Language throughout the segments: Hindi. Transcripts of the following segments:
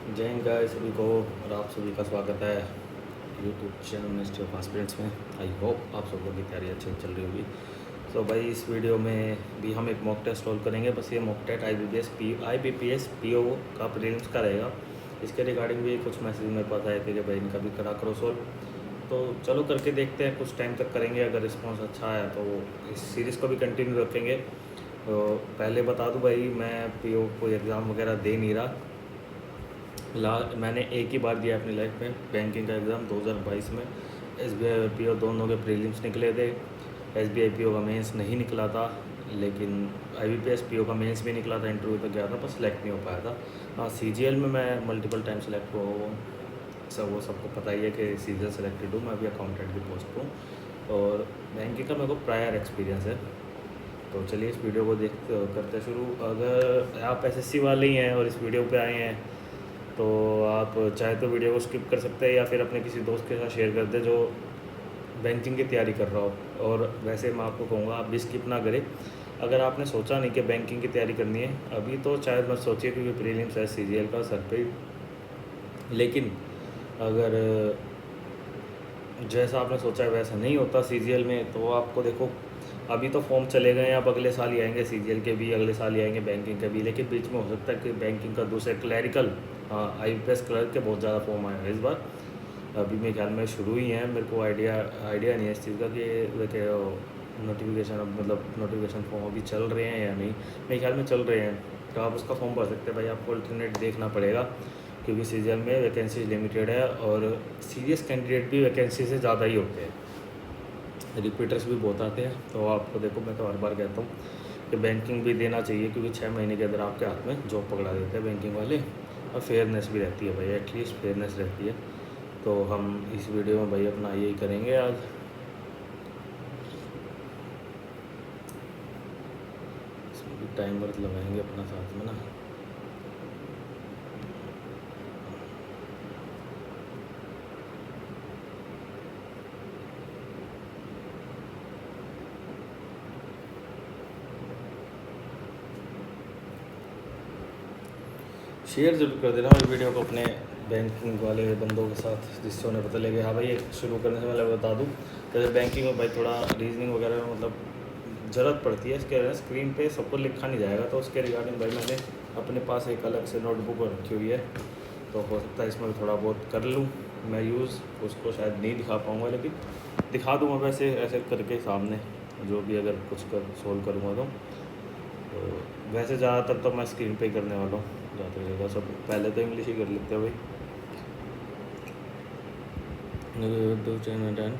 जय हिंद गाइस सभी को। और आप सभी का स्वागत है YouTube channel ministry of aspirants में। आई होप आप सब लोगों की तैयारी अच्छी चल रही होगी। सो भाई इस वीडियो में भी हम एक मॉक टेस्ट सॉल्व करेंगे। बस ये मॉक टेस्ट IBPS PO का प्रीलिम्स का रहेगा। इसके रिगार्डिंग भी कुछ मैसेज मेरे पास आए थे कि भाई इनका भी करा करो सॉल्व। तो चलो करके देखते हैं, कुछ टाइम तक करेंगे। अगर रिस्पॉन्स अच्छा आया तो इस सीरीज़ को भी कंटिन्यू रखेंगे। तो पहले बता दूं भाई, मैं PO कोई एग्ज़ाम वगैरह दे नहीं रहा। मैंने एक ही बार दिया अपनी लाइफ में बैंकिंग का एग्ज़ाम 2022 में। SBI और PO दोनों के प्रीलिम्स निकले थे। SBI PO का मेंस नहीं निकला था, लेकिन IBPS PO का मेंस भी निकला था। इंटरव्यू तक गया था, बस सेलेक्ट नहीं हो पाया था। हाँ, CGL में मैं मल्टीपल टाइम सेलेक्ट हुआ हूँ। वो सबको पता ही है कि CGL सेलेक्टेड हूँ। मैं अभी अकाउंटेंट की पोस्ट पर हूँ और बैंकिंग का मेरे को प्रायर एक्सपीरियंस है। तो चलिए इस वीडियो को करते शुरू। अगर आप SSC वाले ही हैं और इस वीडियो पे आए हैं तो आप चाहे तो वीडियो को स्किप कर सकते हैं या फिर अपने किसी दोस्त के साथ शेयर कर दें जो बैंकिंग की तैयारी कर रहा हो। और वैसे मैं आपको कहूँगा आप भी स्किप ना करें। अगर आपने सोचा नहीं कि बैंकिंग की तैयारी करनी है अभी, तो शायद मत सोचिए, क्योंकि प्रीलिम्स है CGL का सर पे। लेकिन अगर जैसा आपने सोचा है वैसा नहीं होता CGL में, तो आपको देखो अभी तो फॉर्म चले गए हैं, अब अगले साल ही आएंगे। CGL के भी अगले साल ही आएंगे, बैंकिंग के भी। लेकिन बीच में हो सकता है कि बैंकिंग का दूसरे क्लैरिकल, हाँ, IBPS क्लर्क के बहुत ज़्यादा फॉर्म आए हैं इस बार। अभी मेरे ख्याल में शुरू ही हैं। मेरे को आइडिया नहीं है इस चीज़ का कि नोटिफिकेशन, अब मतलब नोटिफिकेशन फॉर्म अभी चल रहे हैं या नहीं। मेरे ख्याल में चल रहे हैं, तो आप उसका फॉर्म भर सकते हैं। भाई आपको अल्टरनेट देखना पड़ेगा, क्योंकि CGL में वैकेंसी लिमिटेड है और सीरियस कैंडिडेट भी वैकेंसी से ज़्यादा ही होते हैं। रिपीटर्स भी बहुत आते हैं। तो आपको देखो, मैं तो हर बार कहता हूँ कि बैंकिंग भी देना चाहिए, क्योंकि 6 महीने के अंदर आपके हाथ में जॉब पकड़ा देते हैं बैंकिंग वाले। और फेयरनेस भी रहती है भाई, एटलीस्ट फेयरनेस रहती है। तो हम इस वीडियो में भाई अपना यही करेंगे आज। इसमें भी टाइमर लगाएंगे अपना साथ में ना। शेयर जरूर कर देना भाई वीडियो को अपने बैंकिंग वाले बंदों के साथ, जिससे उन्हें पता लगे। हाँ भाई, ये शुरू करने से पहले बता दूँ, जैसे बैंकिंग में भाई थोड़ा रीजनिंग वगैरह में मतलब ज़रूरत पड़ती है। इसके स्क्रीन पे सबको लिखा नहीं जाएगा, तो उसके रिगार्डिंग भाई मैंने अपने पास एक अलग से नोटबुक रखी हुई है। तो हो सकता है इसमें थोड़ा बहुत कर लूँ मैं यूज़। उसको शायद नहीं दिखा पाऊँगा, लेकिन दिखा दूँगा वैसे ऐसे करके सामने, जो भी अगर कुछ सोल्व करूँगा तो वैसे ज़्यादातर तो मैं स्क्रीन पे ही करने वाला हूँ ज़्यादा जगह। सब पहले तो इंग्लिश ही कर लेते हैं भाई।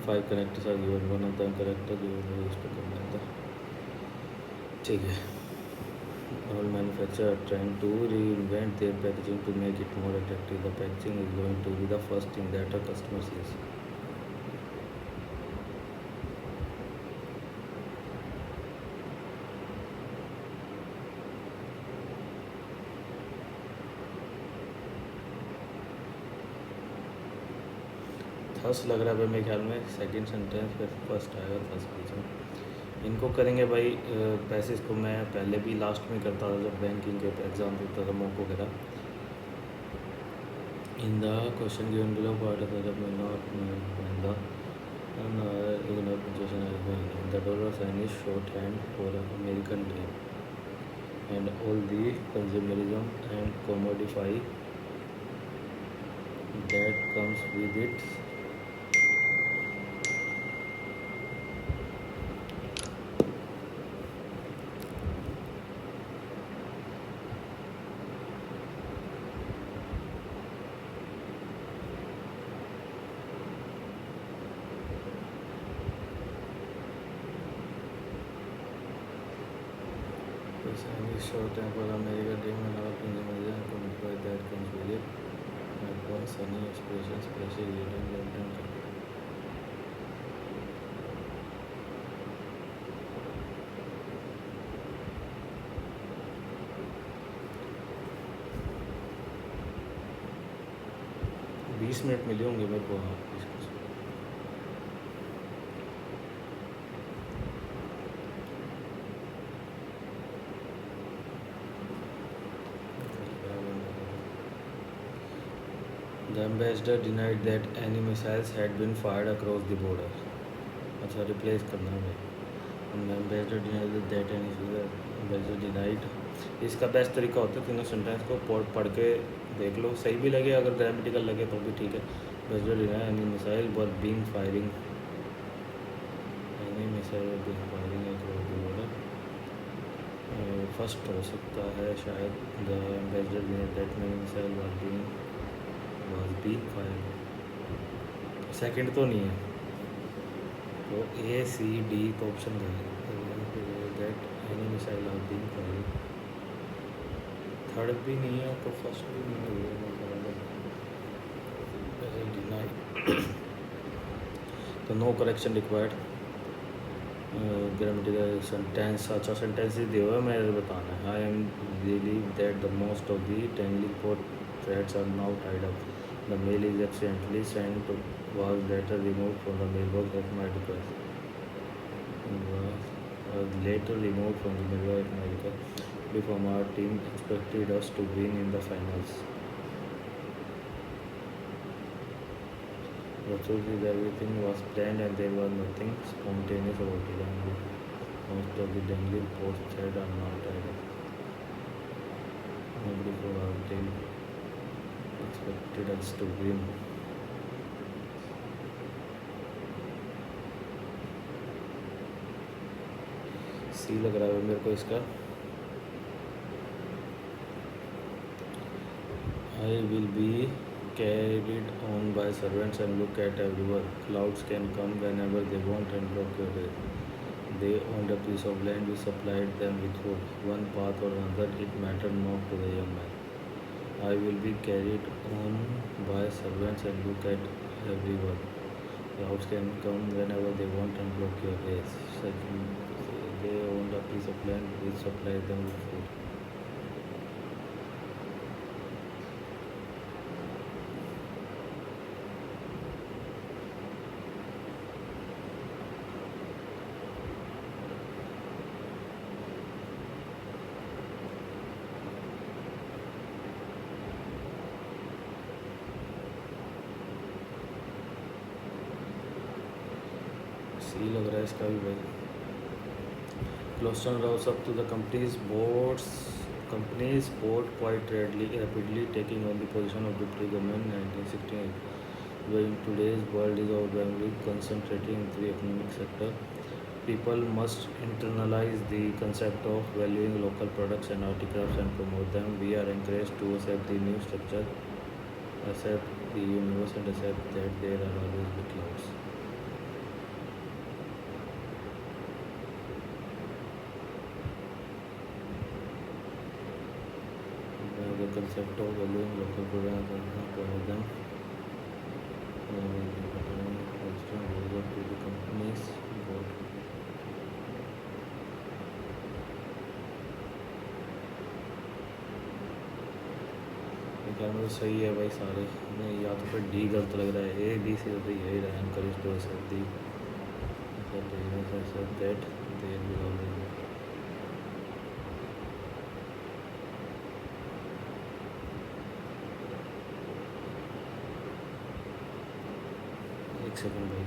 5 characters are given, one of the character given. ठीक है। All manufacturers are trying to reinvent their packaging to make it more attractive. The packaging is going to be the first thing that a customer sees. थर्स लग रहा है भाई मेरे ख्याल में सेकंड सेंटेंस पे फर्स्ट आएगा, फर्स्ट पेज में। इनको करेंगे भाई। पैसेज को मैं पहले भी लास्ट में करता था जब बैंकिंग के एग्ज़ाम देता था, मॉक वगैरह। In the question given below part of the not in the ignore punctuation as going in. The dollar sign is shorthand for American dream, and all the consumerism and commodify that comes with it. The sign is shorthand for American dream, and all consumerism and commodify that comes with it. Like one sunny expression, splashy reading, London. 20 minute मिले होंगे मेरे को। हाँ, The ambassador denied that any missiles had been fired across the border. अच्छा रिप्लेस करना है ambassador denied that any ambassador denied. इसका बेस्ट तरीका होता है तीनों सेंटेंस को पढ़ के देख लो, सही भी लगे अगर ग्रामेटिकल लगे तो भी ठीक है. ambassador denied any missile were being firing across the border. First हो सकता है शायद the ambassador denied that many missile was being fired. Second तो नहीं है तो ए सी डी तो ऑप्शन का है that any missile are being fired. Third भी नहीं है तो फर्स्ट भी नहीं है. तो no correction required. Grammatical sentence अच्छा सेंटेंस ही दिया हुआ है मेरे बताना है. I am believe that the most of the tangly port threads are now tied up. The mail is accidentally sent was later removed from the mailbox at my request. Was later removed from the mailbox at my request. Before our team expected us to win in the finals. The truth is everything was planned and there was nothing spontaneous about it. And most of the dangling posts said are not tied up. Before our team expected us to win. सी लग रहा है मेरे को इसका. I will be carried on by servants and look at everywhere. Clouds can come whenever they want and block your way. They owned a piece of land, we supplied them with food. One path or another, it mattered not to the young man. I will be carried on by servants and look at everywhere. Clouds can come whenever they want and block your way. They owned a piece of land, we supplied them with food. सी लग रहा है इसका भी भाई. Closton rose up to the company's board quite rapidly, taking on the position of deputy governor in 1968. Where in today's world is overwhelmingly concentrating in the economic sector, people must internalize the concept of valuing local products and articles and promote them. We are encouraged to accept the new structure, accept the universe, and accept that there are always the clouds. The concept of valuing local products and promote them. Closton rose up to the company's board. तो सही है भाई सारे. नहीं या तो फिर डी गलत लग रहा है. ए बी सी तो यही रहा है. Encourage to accept the that there will always be. एक सेकंड भाई.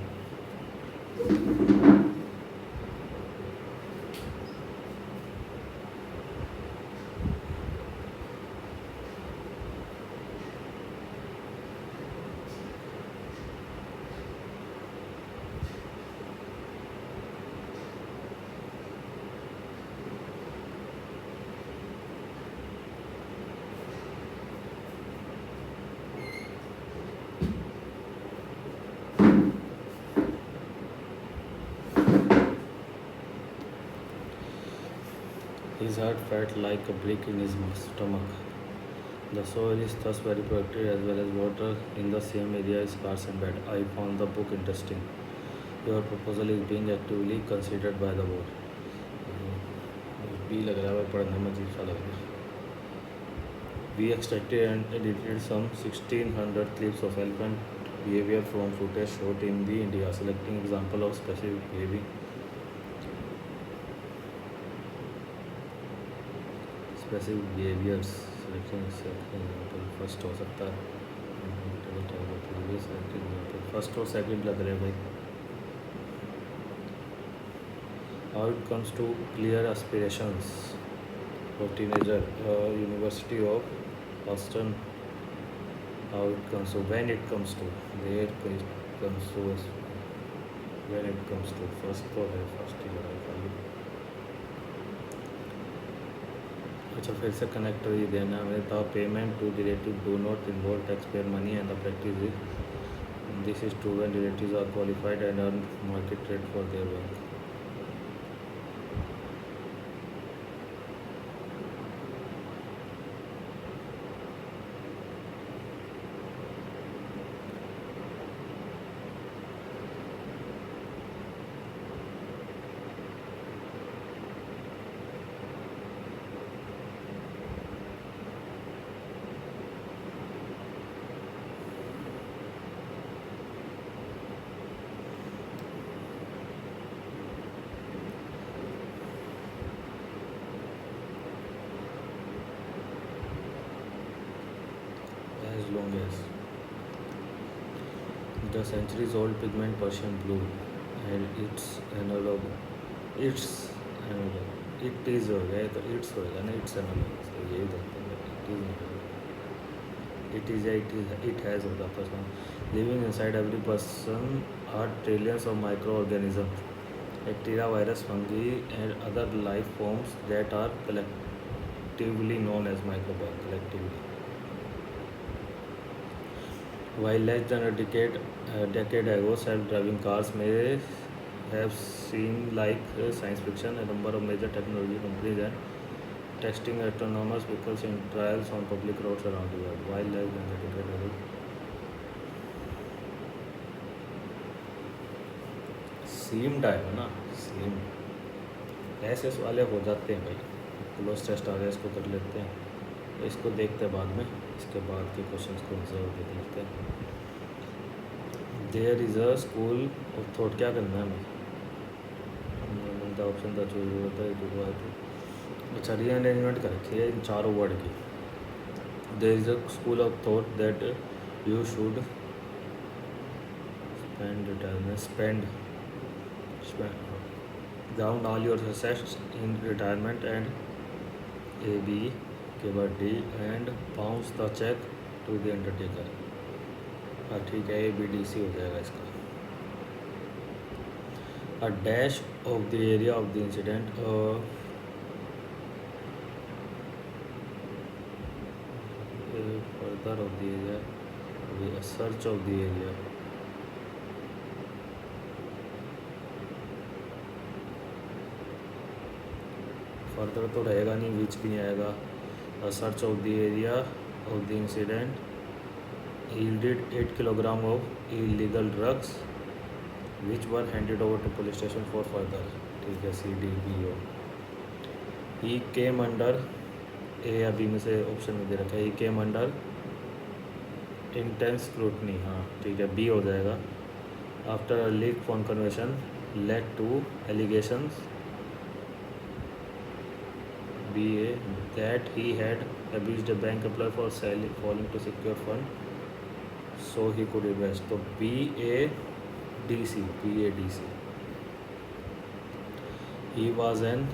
His heart felt like a brick in his stomach. The soil is thus very productive as well as water in the same area is scarce and bad. I found the book interesting. Your proposal is being actively considered by the board. भी लग रहा है पढ़ने में अजीब सा लग रहा है. We extracted and edited some 1600 clips of elephant behavior from footage shot in the India, selecting example of specific behavior. Specific behaviors, selecting example first हो सकता है. फर्स्ट और सेकंड लग रहे भाई. How it comes to clear aspirations for teenager, University of Boston. How it comes to, when it comes to, where it comes to, when it comes to, first तो है फर्स्ट ही लगा खाली. अच्छा फिर से कनेक्टर ही देना है. The payment to relative do not involve tax payer money and the practice is this is true when relatives are qualified and earn market rate for their work. As long as the centuries old pigment Persian blue and its analog it is हो गया तो इट्स होएगा ना. इट्स एनालॉग तो यही देखते हैं. इट हैज़ होगा person living inside every person are trillions of microorganism bacteria virus fungi and other life forms that are collectively known as microbiome collectively. While less than a decade ago, self-driving cars may have seemed like science fiction, a number of major technology companies are testing autonomous vehicles in trials on public roads around the world. While less than a decade ago, seemed आएगा ना. seemed ऐसे वाले हो जाते हैं भाई. क्लोज टेस्ट आ गया, इसको कर लेते हैं. इसको देखते हैं बाद में. इसके बाद के क्वेश्चंस को ऑब्जर्व देखते हैं. There is a school of thought. क्या करना है हमें? ऑप्शन था चूज होता है. अच्छा रीअरेंजमेंट कर रखी है इन चारों वर्ड की. There is a school of thought that you should spend down all your assets in retirement and AB के बाद D and bounce the check to the undertaker. हाँ ठीक है, ABDC हो जाएगा इसका. A dash of the area of the incident. Further of the area, a search of the area. Further तो रहेगा नहीं, विच भी नहीं आएगा. Search of the area of the incident yielded 8 kilogram of illegal drugs which were handed over to police station for further. ठीक है, CDBO. ही केम अंडर ए या बी में से ऑप्शन में दे रखा है. He came under intense scrutiny. हाँ ठीक है, बी हो जाएगा. After a leak phone conversation led to allegations BA that he had abused a bank employee for falling to secure fund so he could invest. तो BADC. He was an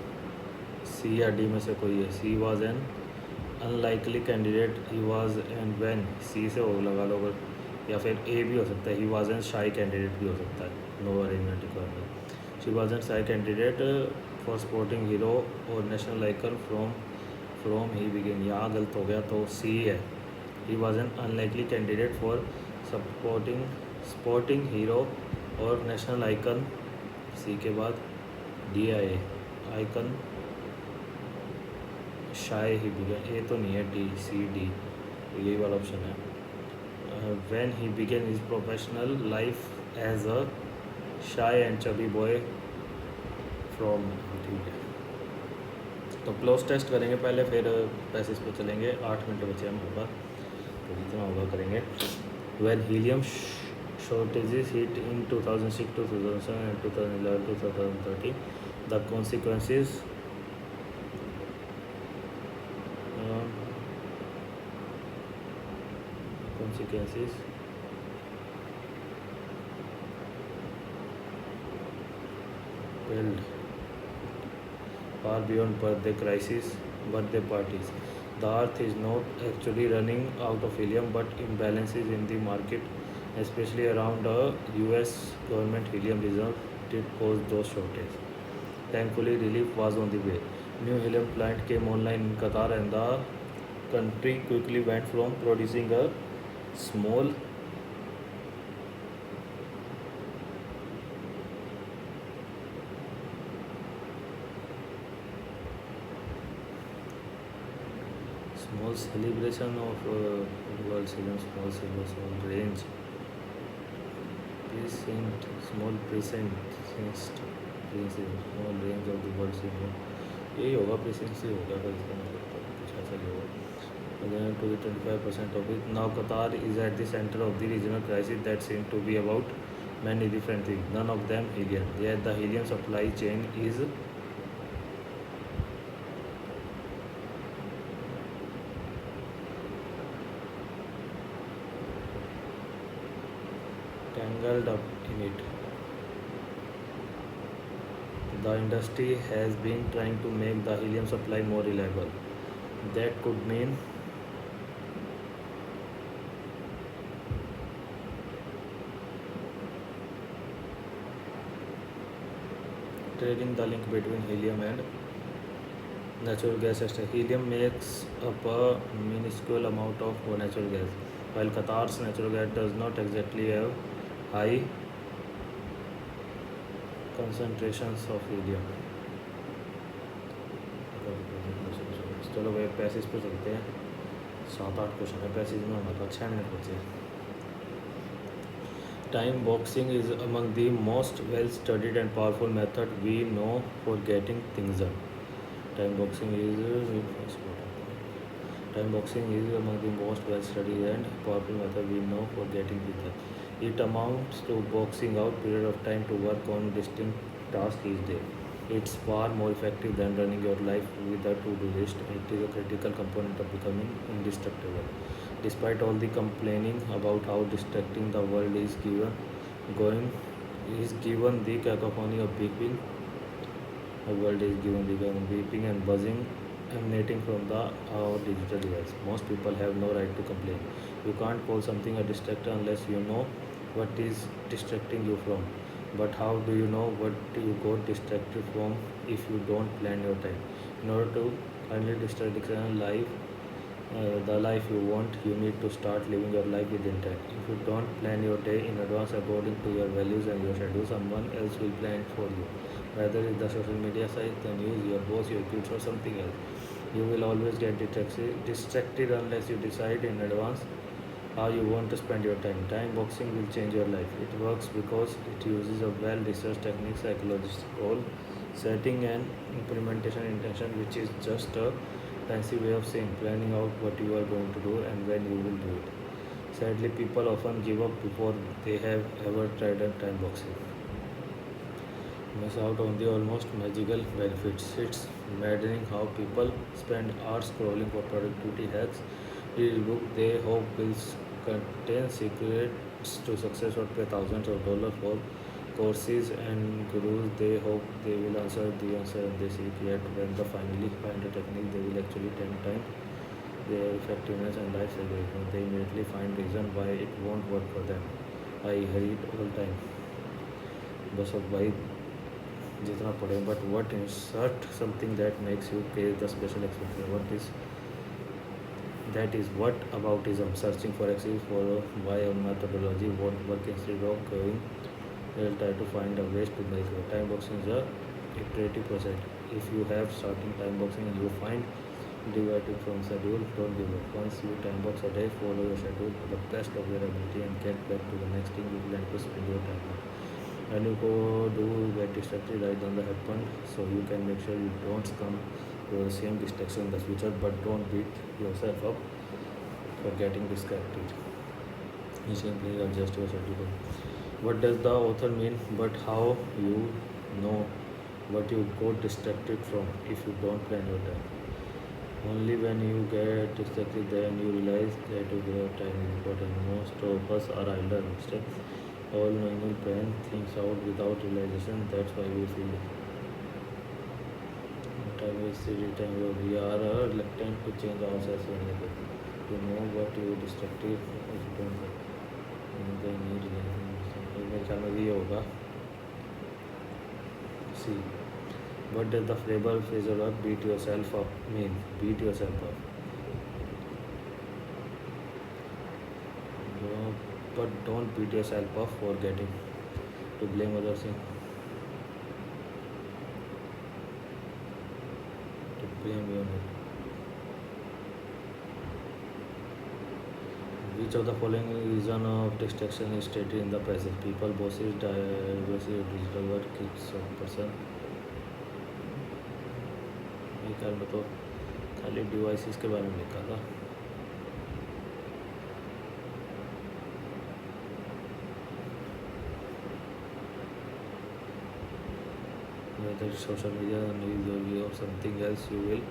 C या D में से कोई है. C was an unlikely candidate. He was and when C से हो लगा लो, या फिर A भी हो सकता है. He was an shy candidate भी हो सकता है. No arrangement requirement. She was an shy candidate for sporting hero और national icon from he began. यहाँ गलत हो गया तो C है. He was an unlikely candidate for sporting hero और national icon. C के बाद D आए icon shy he began. A तो नहीं है, D C D यही वाला ऑप्शन है. When he began his professional life as a shy and chubby boy from. ठीक है, तो क्लोज टेस्ट करेंगे पहले, फिर पैसेज पे चलेंगे. 8 मिनट बचे हम होगा, तो जितना होगा करेंगे. When helium shortages hit in 2006 to 2007 and 2011 to 2013, the consequences held far beyond birthday parties. The Earth is not actually running out of helium, but imbalances in the market, especially around a US government helium reserve, did cause those shortages. Thankfully, relief was on the way. New helium plant came online in Qatar, and the country quickly went from producing a small small celebration of World Helium Small Silver Small Range present small present small range of the World Silver. यही होगा प्रेसेंट से होगा फिर इसका मतलब तो कुछ ऐसा ही होगा. Again, to the 25% of it. Now Qatar is at the center of the regional crisis that seem to be about many different things. None of them helium. Yet the helium supply chain is tangled up in it. The industry has been trying to make the helium supply more reliable. That could mean trading the link between helium and natural gas extraction. Helium makes up a minuscule amount of natural gas, while Qatar's natural gas does not exactly have high concentrations of helium. चलो भाई पैसेज पे चलते हैं. 7-8 क्वेश्चन है पैसेज में, मतलब 6 मिनट बचे. Time boxing is among the most well studied and powerful method we know for getting things done. Time boxing is Time boxing is among the most well studied and powerful method we know for getting things done. It amounts to boxing out period of time to work on distinct tasks each day. It's far more effective than running your life with a to-do list. It is a critical component of becoming indestructible. Despite all the complaining about how distracting the world going is given the cacophony of beeping, the world is given the beeping and buzzing emanating from our digital device. Most people have no right to complain. You can't call something a distractor unless you know what is distracting you from. But how do you know what you got distracted from if you don't plan your time? In order to finally the life you want, you need to start living your life with intent. If you don't plan your day in advance according to your values and your schedule, someone else will plan it for you. Whether it's the social media site, the news, your boss, your kids, or something else. You will always get distracted unless you decide in advance how you want to spend your time. Time boxing will change your life. It works because it uses a well-researched technique psychologists call setting and implementation intention, which is just a fancy way of saying planning out what you are going to do and when you will do it. Sadly, people often give up before they have ever tried time boxing. Miss out on the almost magical benefits. It's maddening how people spend hours scrolling for productivity hacks. Read book they hope will contain secrets to success or pay thousands of dollars for courses and gurus they hope they will answer the answer they seek. Yet when they finally find a technique, they will actually 10 times their effectiveness and life celebration. They immediately find reason why it won't work for them. I hear it all time. बस अब भाई जितना पढ़े, but what insert something that makes you pay the special experience. That is what aboutism. Searching for excuse for why a methodology won't work instead of going. They'll try to find a ways to make it. Time boxing is a iterative process. If you have starting time boxing and you find diverting from schedule, don't give up. Once you time box a day, follow your schedule to the best of your ability and get back to the next thing you plan to spend your time on. When you go do get distracted, write down the happened so you can make sure you don't succumb to the same distraction in the future, but don't beat yourself up for getting distracted. You simply adjust your schedule. What does the author mean? But how you know what you got distracted from if you don't plan your time? Only when you get distracted then you realize that your time is important. Most of us are idle instead all knowing plan things out without realization. That's why we feel time is city time we are reluctant to change ourselves when you know what you destructive if you don't they need मेरे ख्याल में ये होगा सी what does the phrasal verb beat yourself up mean beat yourself up but don't beat yourself up for getting to blame others to blame your which of the following reason of distraction is stated in the present people bosses diversity digital work kids of person ये ख्याल में तो खाली डिवाइसेस के बारे में लिखा था whether social media news or view of something else you will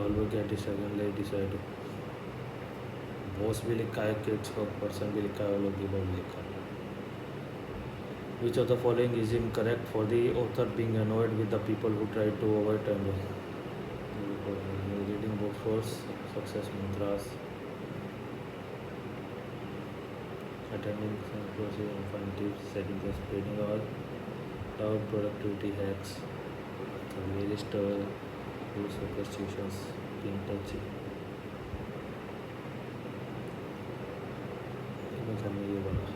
always get distracted like decide boss भी लिखा है किड्स का पर्सन भी लिखा है और लोग भी लिखा है which of the following is incorrect for the author being annoyed with the people who try to avoid time reading books for success mantras attending some courses and find tips setting the spreading all productivity hacks the various rules of constitutions being touchy ये बोला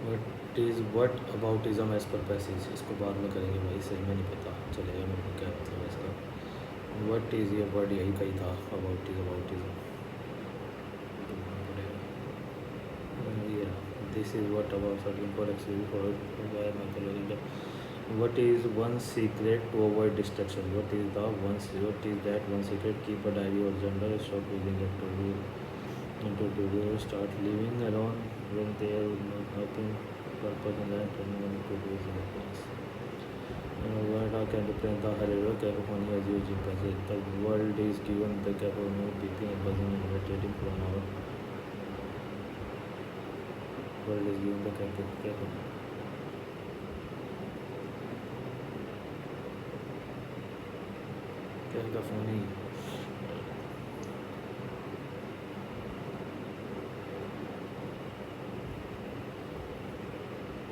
what is whataboutism as per passage इसको बाद में करेंगे भाई सही में नहीं पता चलेगा मेरे को क्या मतलब इसका वट इज़ ये वर्ड यही कही था aboutism this is what about sorting for experience for mythology what is one secret to avoid distraction what is that one secret keep a diary और journal stop using it to do start living around when there is nothing purpose in that and when to do in the past. What I can represent the hero cacophony as you passage. The world is given the cacophony beeping and buzzing and irritating for an hour. World is given the cacophony. Cacophony.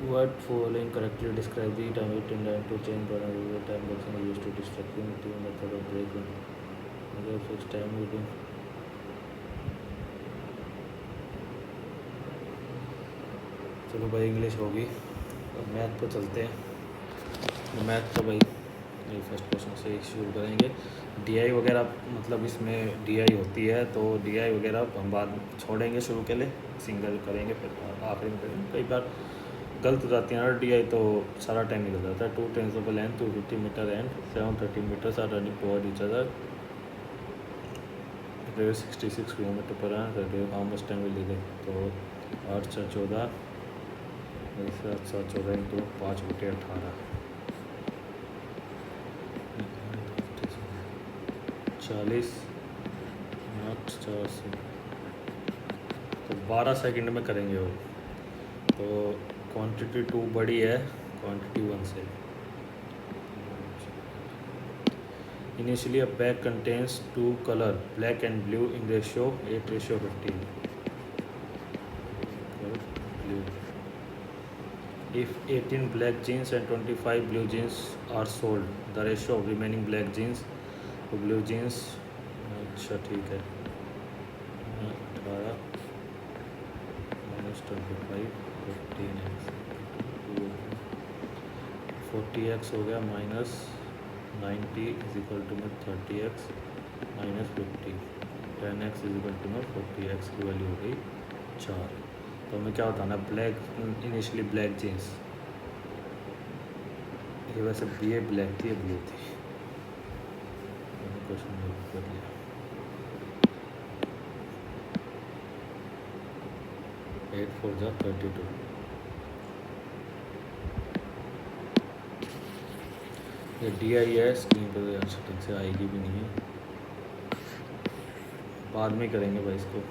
What following correctly describe the time it intended to change but the time boxing is used to distracting the method of breaking. Other such time within चलो भाई इंग्लिश होगी अब मैथ पर चलते हैं मैथ तो भाई ये फर्स्ट क्वेश्चन से शुरू करेंगे डीआई वगैरह मतलब इसमें डीआई होती है तो डीआई वगैरह हम बाद छोड़ेंगे शुरू के लिए सिंगल करेंगे फिर आखिरी में करेंगे कई बार गलत हो जाती है ना डी आई तो सारा टाइम निकल जाता है 2 trains of a length 250 metre and 730 meters are running toward each other there is 66 km per hour how much time will it take तो 8 4 14 7 14 इंटू 5 बटे 18 40 8 4 से तो 12 सेकंड में करेंगे वो तो क्वांटिटी 2 बड़ी है क्वांटिटी 1 से initially a bag contains 2 colour black and blue in ratio 8:15 blue if 18 black jeans and 25 blue jeans are sold the ratio of remaining black jeans to blue jeans अच्छा ठीक है 18 minus 25 15x 40x हो गया माइनस 90 इज इक्वल टू में 30x minus 50 10x is equal to में 40x की वैल्यू हो गई 4 तो हमें क्या बताना ब्लैक इनिशियली ब्लैक जीन्स ये वैसे ये ब्लैक थी ये ब्लू थी क्वेश्चन कर लिया 8 4 जा 32 ये डी आई है स्क्रीन पर यार ठीक से आएगी भी नहीं है बाद में करेंगे भाई इसको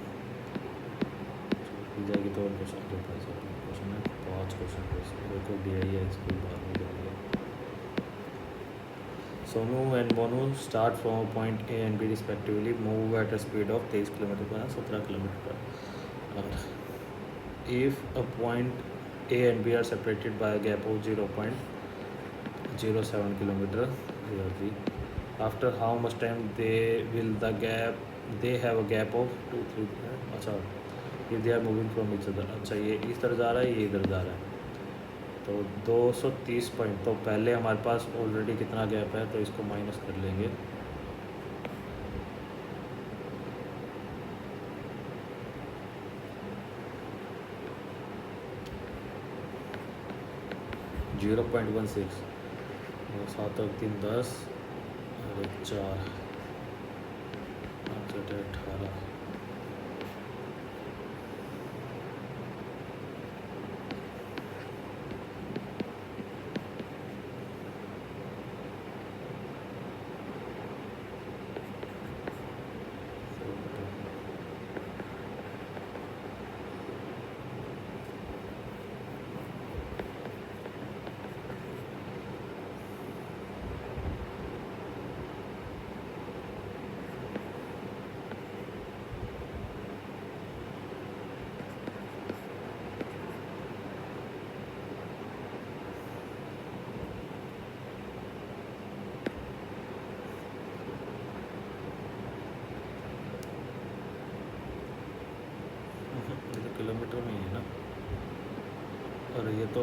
जाएगी तो और क्वेश्चन है 5 क्वेश्चन देखो डी आई है इसको बाद में करेंगे Sonu and Monu start from point A and B respectively, move at a speed of 23 kilometre per 17 kilometre per. और if a point A and B are separated by a gap of 0.07 kilometer, after how much time they have a gap of 2-3। अच्छा, if they are moving from each other, अच्छा ये इस तरह जा रहा है, ये इधर जा रहा है, तो 230 पॉइंट, तो पहले हमारे पास ऑलरेडी कितना गैप है, तो इसको माइनस कर लेंगे। जीरो 0.16, 7 और 3 10 और 4 5 8 18। किलोमीटर में ही है ना, और ये तो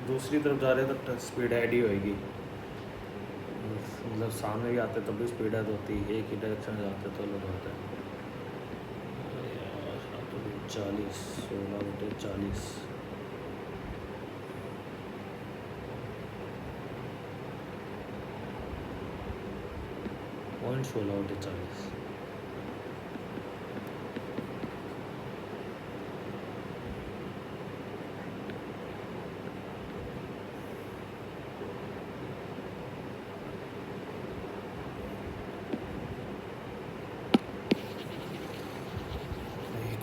दूसरी तरफ जा रहे हैं तो स्पीड ऐड ही होएगी, मतलब सामने भी आते तब भी स्पीड ऐड होती है, एक ही डायरेक्शन में जाते तो अलग होता है। 40 16/40 0.16/40।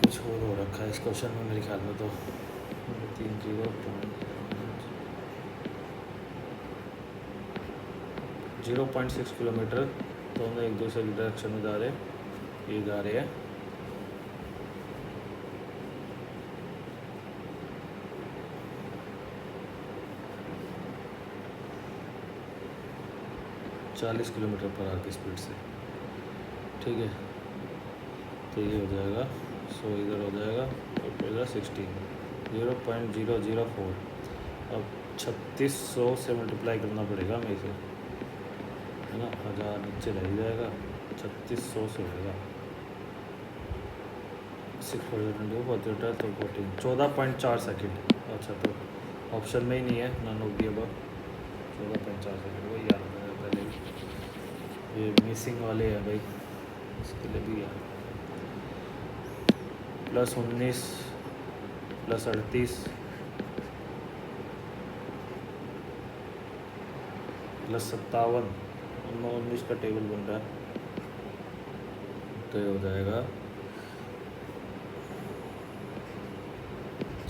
कुछ और हो रखा है इस क्वेश्चन में मेरे ख्याल में, तो 0.6 किलोमीटर, तो हम एक दूसरे की डायरेक्शन में जा रहे हैं, ये जा रहे हैं। चालीस किलोमीटर पर आवर की स्पीड से, ठीक है, तो ये हो जाएगा 100, इधर हो जाएगा और फिर 16 0.004। अब 3600 से मल्टीप्लाई करना पड़ेगा हमें इसे, है ना, 1000 नीचे रह जाएगा, 3600 से होगा 6 तो 14 सेकेंड। अच्छा, तो ऑप्शन में ही नहीं है, none of the above, 14.4 second, वही याद है पहले भी, ये मिसिंग वाले हैं भाई, इसके लिए भी यार +19 +38 +57, 19 का टेबल बन रहा है, तो ये हो जाएगा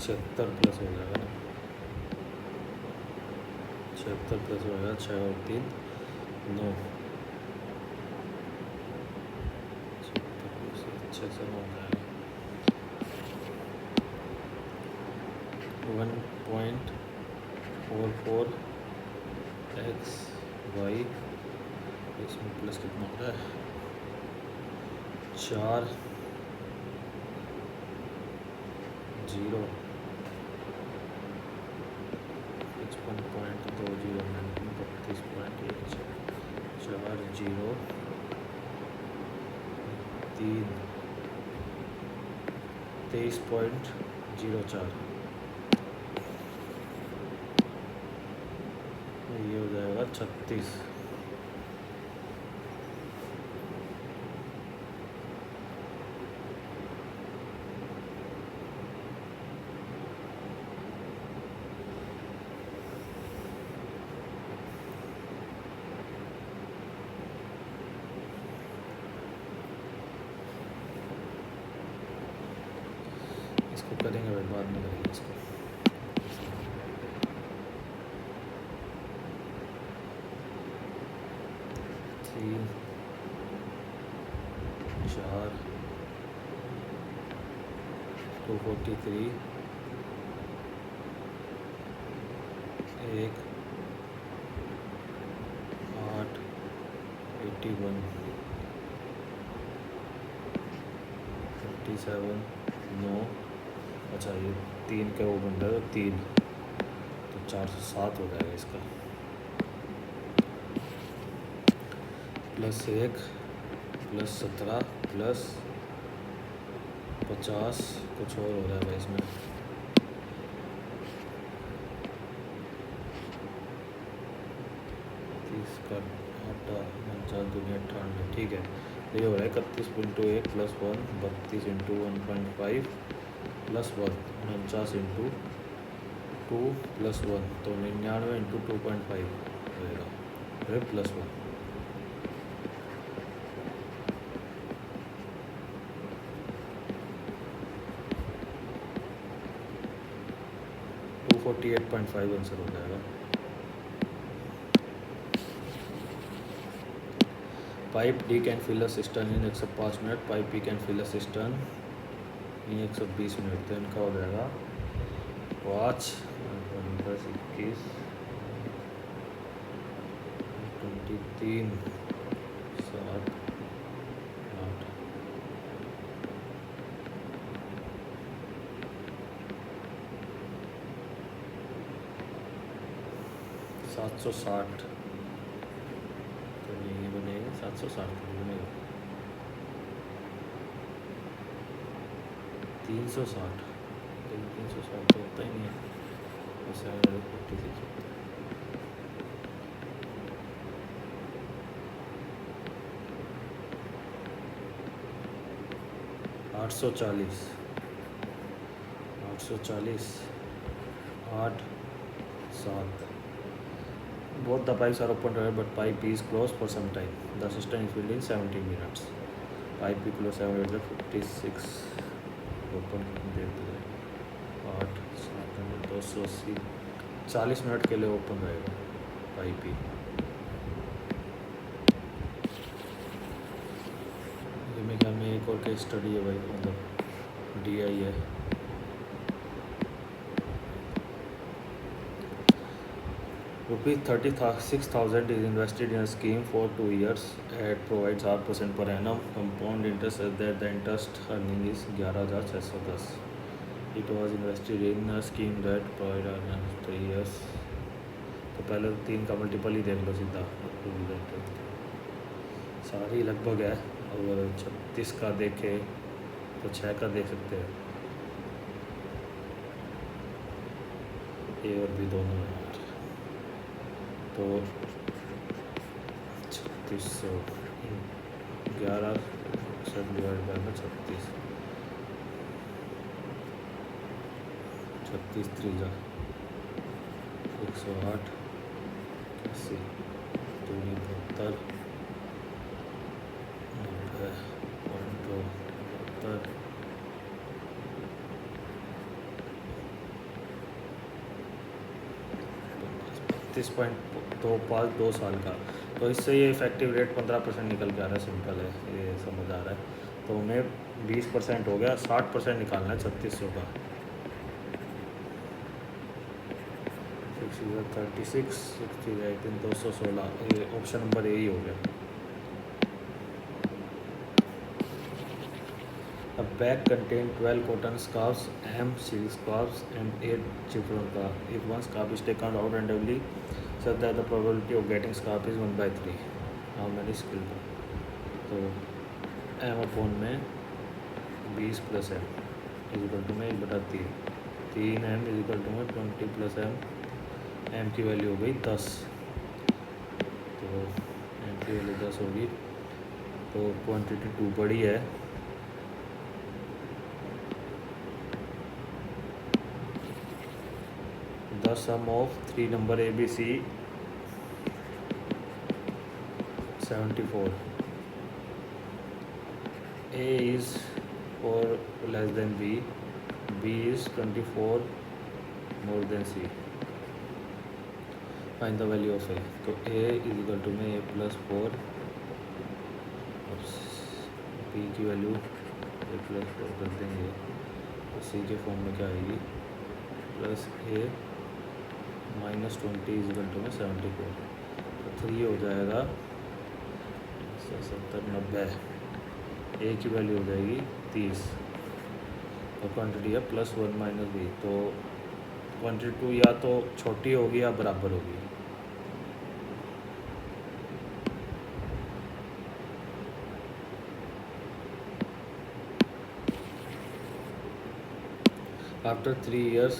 76 प्लस हो जाएगा ना, 76 प्लस हो जाएगा, 6 और 3 9, 6 से 9 हो जाएगा 1.44 x y, इसमें प्लस कितना होता है 4 0 55.20 32.1 4 0 3 23.04, ये हो जाएगा 36। इसको करेंगे भाई, बाद में करेंगे इसको। तीन, चार, 243, एक, 8, 81, 57, 9। अच्छा ये तीन का वो बन रहा है, तीन, तो 407 हो जाएगा इसका, प्लस एक, प्लस 17, प्लस 50, कुछ और हो जाएगा इसमें, 30 का 8, 49, 98, ठीक है। तो ये हो रहा है 31 × 1 + 1, 32 × 1.5 + 1, 49 × 2 + 1, तो 99 × 2.5 रहेगा, फिर +1। 248.5 आंसर हो जाएगा। Pipe D can fill a cistern in 105 minute, pipe B can fill a cistern in 120 minute, तो इनका हो जाएगा 5, 10, 21, 23, 7, 8, 760, तो नहीं बनेगा, 760 तो बनेगा, 360, लेकिन 360 तो होता ही नहीं है, वैसे 56, 840, 840, 8, 7। Both the pipes are open to air, but pipe B is closed for some time. The system is filled in 17 minutes. Pipe B closed 756, open देखते हैं, 8, 7, 280, 40 मिनट के लिए ओपन रहेगा पाइप B। ये मेरे ख्याल में एक और केस स्टडी है भाई, मतलब DI है। ₹36,000 is invested in a scheme for 2 years. It provides 8% per annum compound interest, such that the interest earning is 11,610. It was invested in a scheme that provided 3 years. तो पहले तो 3 का मल्टीपल ही देख लो सीधा, सारी लगभग है। अगर 36 का देखे तो 6 का देख सकते हैं, ए और बी दोनों हैं। तो 3600 11 से डिवाइड बाय 36, 36 3 जा 108, 80, 2 72, 90.72, 32.25 2 साल का। तो इससे ये इफेक्टिव रेट 15% निकल के आ रहा है, सिंपल है, ये समझ आ रहा है। तो हमें 20% हो गया, 60% निकालना है 3600 का। 36, 60, 18, 216, ये ऑप्शन नंबर यही हो गया। A bag contains 12 cotton scarves, M silk scarves, and 8 chiffon scarves. If one scarf is taken out randomly, such that the probability of getting scarf is 1/3, how many skill? तो M अपॉन में 20 + M इजिकल टू में 1/3, 3M इजिकल टू में 20 + M, M की वैल्यू हो गई 10, तो M की वैल्यू 10 होगी, तो क्वांटिटी 2 बड़ी है, the sum of 3 number ABC 74. A is 4 less than B, B is 24 more than C. Find the value of A. तो A is equal to में A + 4 पी की वैल्यू ए प्लस कर देंगे तो सी के फॉर्म में क्या आएगी plus A minus 20 equal to में 74 तो 3 हो जाएगा 70 90 ए की वैल्यू हो जाएगी 30 तो क्वांटिटी है +1 माइनस बी तो क्वांटिटी 2 या तो छोटी होगी या बराबर होगी। After 3 years,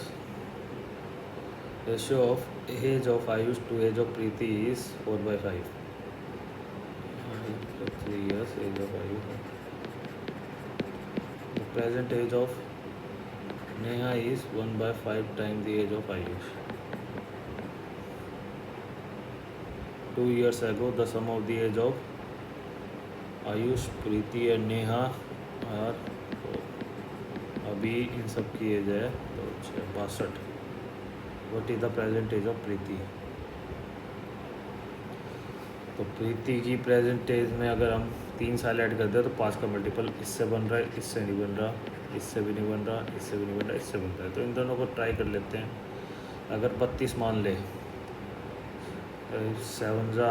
ratio of age of Ayush to age of Preeti is 4/5. After 3 years, age of Ayush. The present age of Neha is 1/5 times the age of Ayush. 2 years ago, the sum of the age of Ayush, Preeti and Neha are अभी इन सब की एज है तो 62। What is the present age of Preeti. तो प्रीति की प्रेजेंट एज में अगर हम 3 साल ऐड कर दें तो 5 का मल्टीपल इससे बन रहा है, इससे नहीं बन रहा, इससे भी नहीं बन रहा, इससे भी नहीं बन रहा, इससे बन रहा है। तो इन दोनों को ट्राई कर लेते हैं। अगर 32 मान ले 7 जा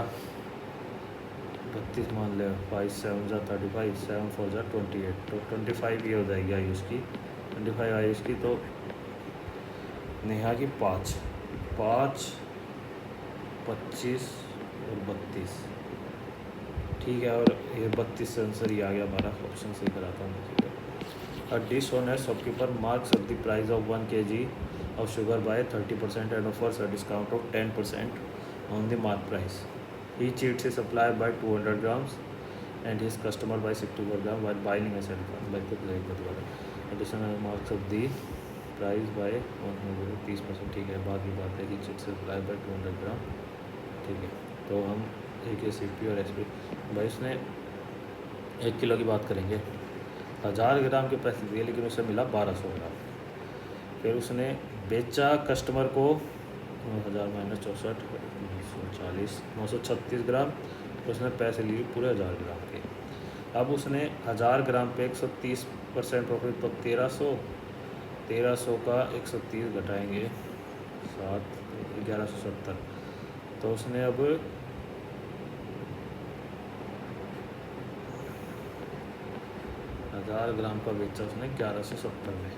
32 मान ले 5 7 जा 35 7 4 जा 28 तो 25 ये हो जाएगी आयुष की 25 आयुष की। तो नेहा की 5 5 25 और 32 ठीक है। और ये 32 से आंसर ही आ गया हमारा। ऑप्शन सही कराता हूँ ठीक है। अ dish owner shopkeeper marks of the price of 1 kg of sugar bye 30% and offers a discount of 10% on the mark price. He cheats his supplier by 200 grams and his customer by 64 grams while buying a cell phone. Like the play बता additional marks of the price by 30%। ठीक है। बाद की बात है कि cheats his supplier by 200 ग्राम ठीक है। तो हम एक CP और SP भाई उसने 1 किलो की बात करेंगे 1000 ग्राम के पैसे दिए लेकिन उसे मिला 1200 ग्राम। फिर उसने बेचा कस्टमर को 1000 माइनस 64 940 936 ग्राम। उसने पैसे लिए पूरे 1000 ग्राम के। अब उसने 1000 ग्राम पे 130% प्रॉफिट तो 1300 का 130 घटाएंगे 7 1170। तो उसने अब 1000 ग्राम का बेचा उसने 1170 में।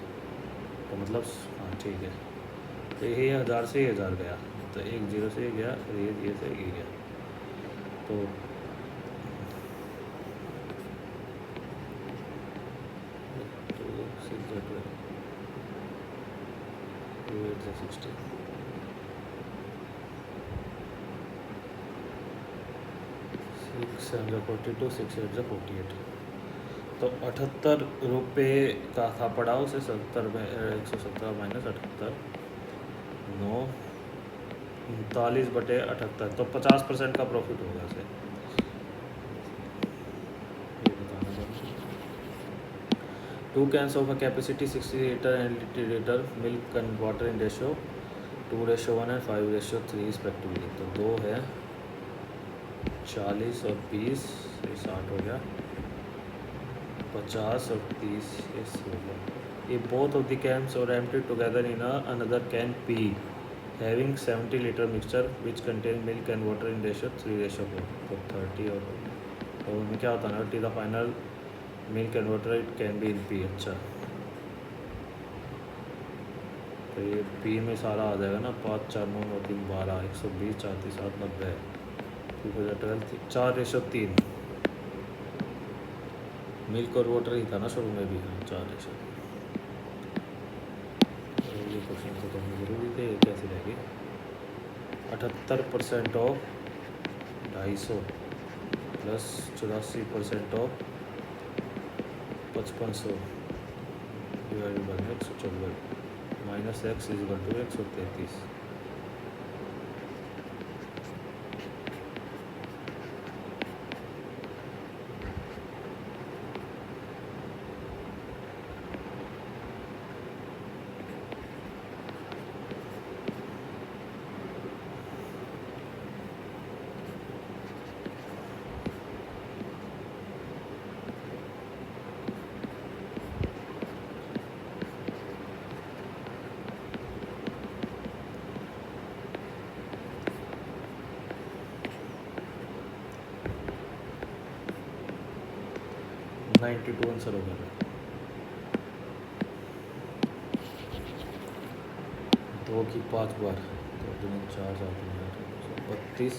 तो मतलब हाँ ठीक है। तो ये 1000 से 1000 गया तो 1 0 से गया और ये से ये गया। तो सिक्स 42 6 8 48 तो 78 रुपये का था पड़ा उसे 70 में 117 माइनस 78 9 39/78 तो 50% का प्रॉफिट होगा इसे। ये बताना चाहूँगा 2 cans of a capacity 60 liter and 80 liter milk and water in ratio 2:1 and 5:3 respectively। तो 2 है 40 और 20 ये 60 हो गया 50 और 30 ये 16। ये both of the cans are emptied together in another can P having 70 liter mixture which contains milk and water in ratio 3:4 तो 30 और तो उनमें क्या होता है ना T the final milk and water it can be in P. अच्छा तो ये पी में सारा आ जाएगा ना 5 4 9 9 3 12 120 4 3 7 90 ठीक हो जाए 12 4:3 मिल्क और वाटर ही था ना शुरू में भी 4:3। ये क्वेश्चन तो करने जरूरी थे। ये कैसे रहेगी 78% of 250 plus 84% of 5500 divided by 114 minus x is equal to 133। 92 answer हो गया। 2 की 5 बार, 2 दूनी 4, 7 32,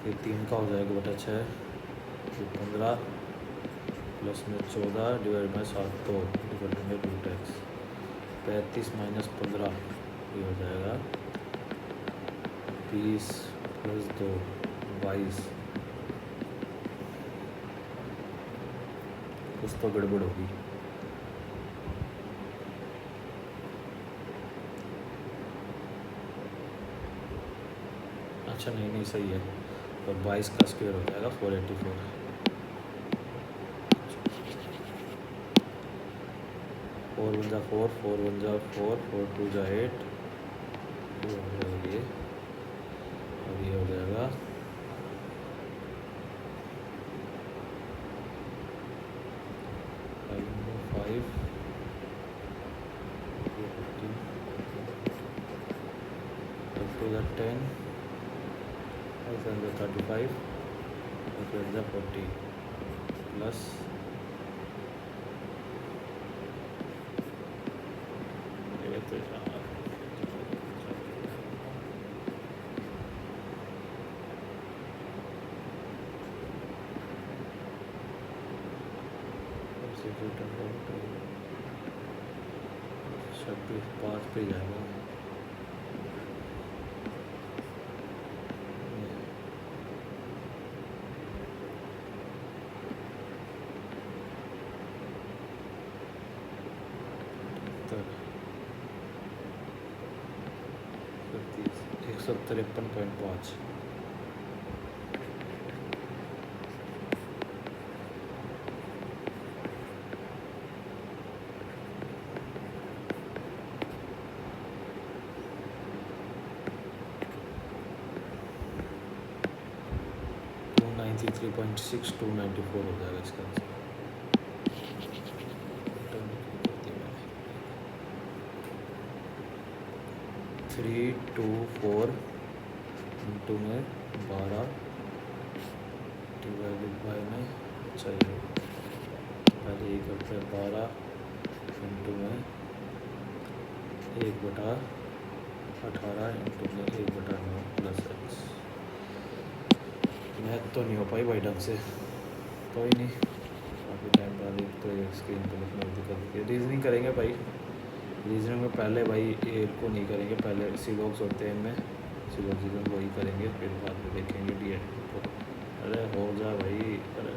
फिर 3 का हो जाएगा बटा 6, फिर 15 प्लस में 14 डिवाइड बाई 7, 2 डिवाइड में रूट एक्स, 35 माइनस 15 ये हो जाएगा 20 प्लस 2 22। कुछ तो गड़बड़ होगी। अच्छा नहीं सही है। और 22 का स्क्वायर हो जाएगा 484। 4 1 जा 4, 4 1 जा 4, 4 2 जा 8, ये हो जाएगा ये, और ये हो जाएगा 5 2 जा 10, 7 जा 35, 8 जा 40 प्लस 26 5 पे जाएगा। तो 153.5। $293.6 $294 हो जाएगा इसका आंसर। 3 2 4 इंटू में 12 डिवाइडेड बाई में चाहिए पहले ये करते हैं 12 इंटू में 1/18 इंटू में 1/9 प्लस एक्स। मैथ तो नहीं हो पाई भाई ढंग से, कोई नहीं, काफ़ी टाइम बाद एक तो स्क्रीन पर लिखने में दिक्कत होती है। रीजनिंग करेंगे भाई, रीजनिंग में पहले भाई ए को नहीं करेंगे, पहले सिलोग्स होते हैं इनमें, सिलोजिज्म वही करेंगे, फिर बाद में देखेंगे डी को। अरे हो जा भाई, अरे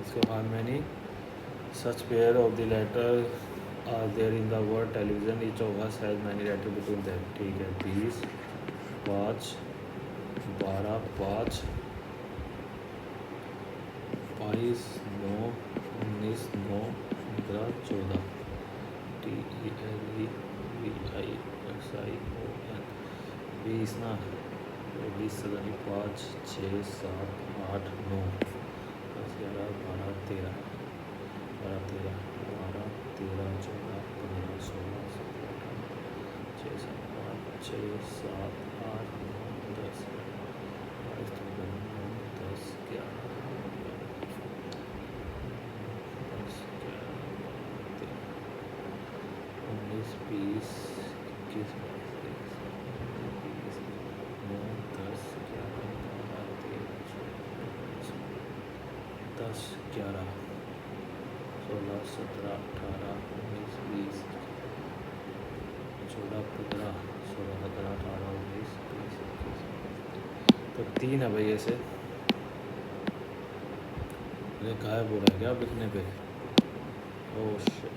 इसको how many such pair of the letter are there in the word television, each of us has many letter between them. ठीक है, 20 5 12 5 22 9 19 9 15 14 TELEVIXION 20 ना, 20 से 5 6 7 8 9 10 11 12 13 12 13 12 13 14 15 16 17 18 6 7 8 6 7 8 9 10 22 9 10 11 19 20 21 22 9 10 11 12 13 10 11 16 17 18 19 20 14 15 16 17 18 19 20 21। तो 3 है भाई ऐसे। अरे गायब हो रहा है क्या लिखने पे? ओह शिट,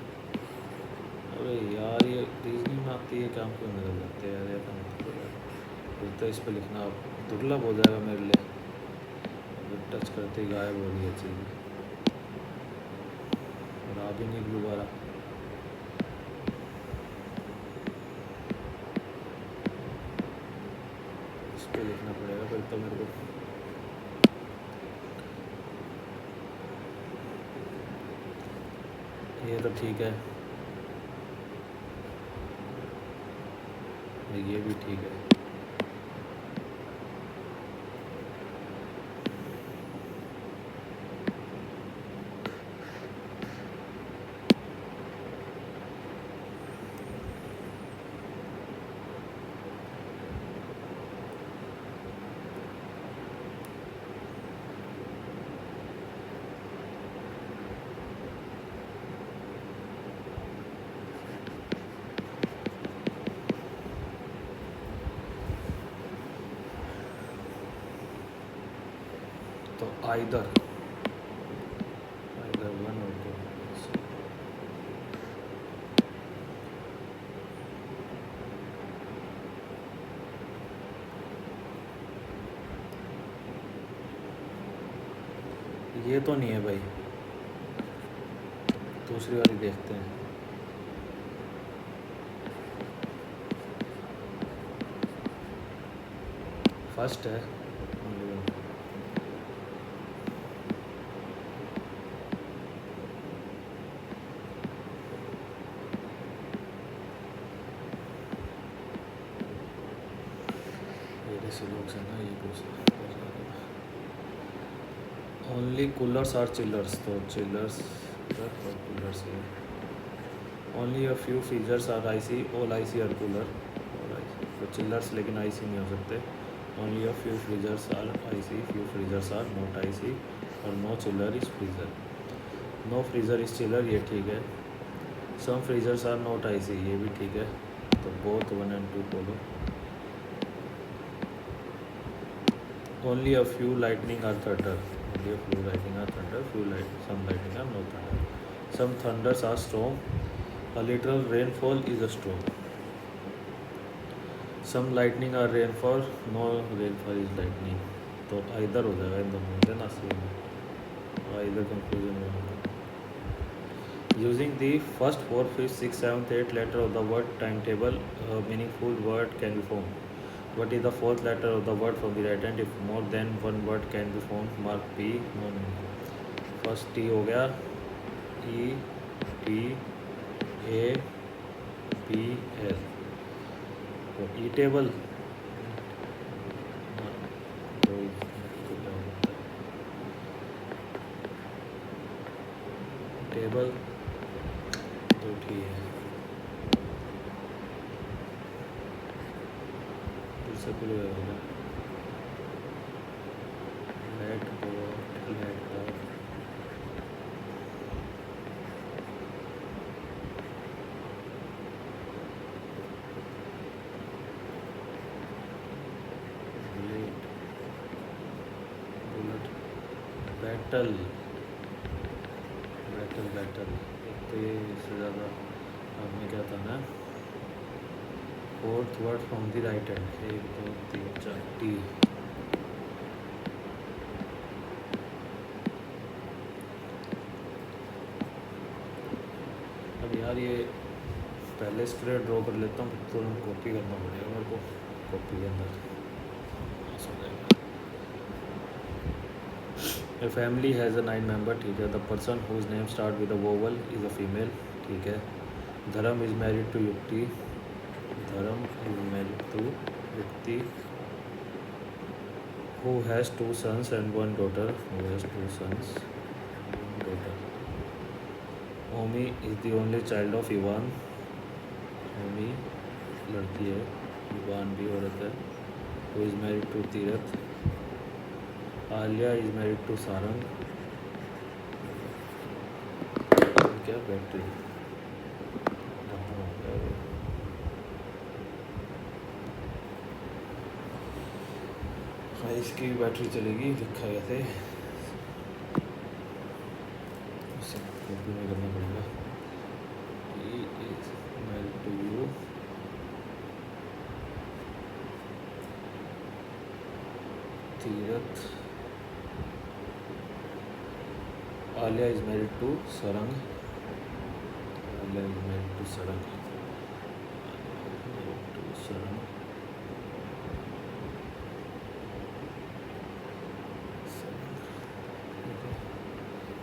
अरे यार ये रीजनिंग में आती है काम क्यों निकल जाते हैं यार, ऐसा नहीं फिर तो इस पर लिखना दुर्लभ हो जाएगा मेरे लिए। टच करते ही गायब हो रही है चीज़, और आ भी नहीं दोबारा। इस पर लिखना पड़ेगा फिर तो मेरे को। ये तो ठीक है, ये भी ठीक है। तो आइदर वन और टू। ये तो नहीं है भाई, दूसरी वाली देखते हैं। फर्स्ट है लोग है ना, ये कुछ ओनली कूलर्स आर चिलर्स, तो चिलर्स और कूलर्स है। Only a few freezers are icy, all icy are cooler. तो चिलर्स लेकिन आईसी नहीं हो सकते। Only a few freezers are icy, few freezers are not icy, और no chiller is freezer. No freezer is chiller, ये ठीक है। Some freezers are not icy, ये भी ठीक है। तो बोथ 1 and 2 बोलो। Only a few lightning are thunder, only a few lightning are thunder, some lightning are no thunder, some thunders are storm, a little rainfall is a storm, some lightning are rainfall, no rainfall is lightning. तो आइदर हो जाएगा इन दोनों में ना, सेम आइदर कंक्लूजन में। Using the first 4, 5, 6, 7, 8 letter of the word timetable, a meaningful word can be formed. What is the fourth letter of the word from the right hand? If more than one word can be formed, mark P. No, no. First T हो गया, E, P, A, B, L। तो E टेबल टेबल तो ठीक है। दूसरा कुल होगा let go, let go. Battle battle battle, एक तो ये इससे ज़्यादा हमें क्या था ना। Fourth word from the right hand, 1 2 3 4 T. अब यार ये पहले स्क्रीन ड्रॉ कर लेता हूँ, तो कॉपी करना पड़ेगा मेरे को, कॉपी के अंदर A family has a 9 member, ठीक है। The person whose name start with a vowel is a female, ठीक है। धर्म is married to युक्ति, धर्म is married to युक्ति, who has 2 sons and 1 daughter, who has 2 sons and 1 daughter। Omi is the only child of Ivan, ओमी लड़की है, इवान भी औरत है। who is married to Tirath, Alia is married to Sarang. क्या बैटरी हाँ, इसकी भी बैटरी चलेगी, लिखा गया थे, कॉपी में करना पड़ेगा। He is married to you, Tirath, Alia is married to Sarang, Alia is married to Sarang,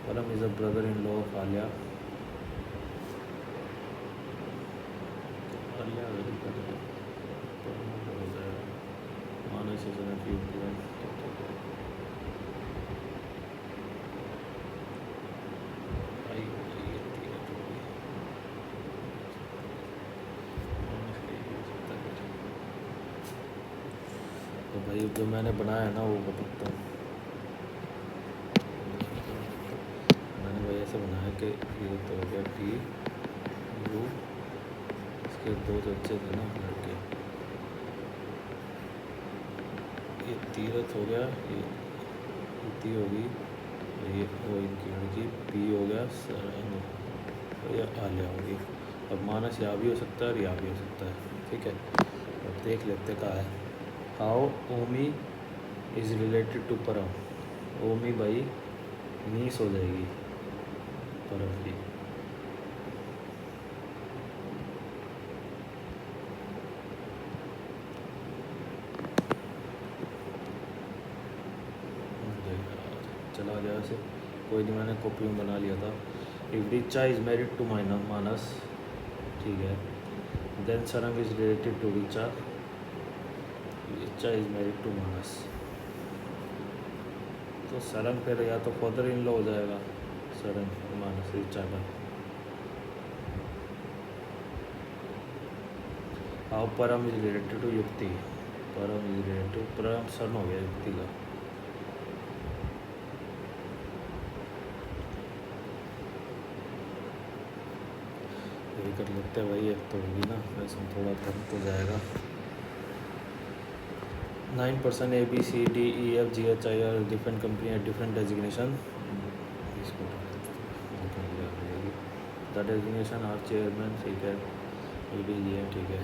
Param is a brother-in-law of Alia. Alia Manas is a nephew of Param. तो भाई जो मैंने बनाया है ना वो बताता हूँ। मैंने भाई ऐसे बनाया कि ये तो हो गया टी यू, इसके 2 तो अच्छे थे ना लड़के, ये तीरथ हो गया, ये युक्ति होगी, ये ओ इनकी लड़की, पी हो गया सरंग, या आलिया होगी। अब मानस यहाँ भी हो सकता है और यहाँ भी हो सकता है, ठीक है। अब देख लेते कहाँ है। How Omi is related to Param. Omi भाई मीस हो जाएगी परम की। चला गया से, कोई नहीं, मैंने कॉपी में बना लिया था। If Richa is married to Manas, ठीक है, then Sarang is related to Richa, Richa is married to Manas. तो सरंग फिर या तो फादर इन लॉ हो जाएगा, सरंग मानस रिचा का। हाउ परम इज रिलेटेड टू युक्ति, परम इज रिलेटेड टू, परम सन हो गया युक्ति का। ये कर लेते हैं भाई, एक तो होगी ना, वैसे थोड़ा कम तो जाएगा। 9% ABCDEFGHI are different company at different designation. The designation are chairman, ठीक है, ADGM, ठीक है,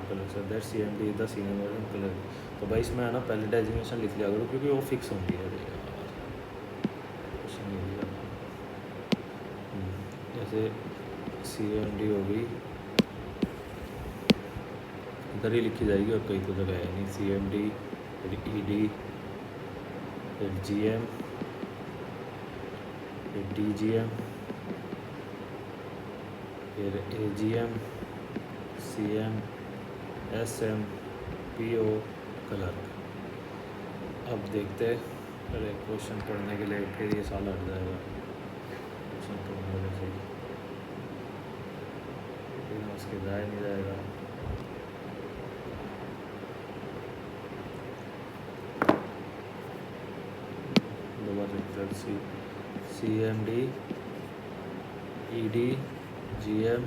collector, that CMD is the senior most collector। तो भाई इसमें है ना पहले डेजिग्नेशन लिख लिया करो क्योंकि वो फिक्स होंगी है यार, क्वेश्चन नहीं लिया। जैसे CMD हो गई, इधर ही लिखी जाएगी और कहीं तो जगह है नहीं। CMD, फिर ED, फिर GM, फिर DGM, फिर AGM, CM, SM, PO, clerk. अब देखते हैं, अरे क्वेश्चन पढ़ने के लिए फिर ये साल हट जाएगा, क्वेश्चन पढ़ने वजह से फिर उसके जाए नहीं जाएगा। CMD, ED, GM,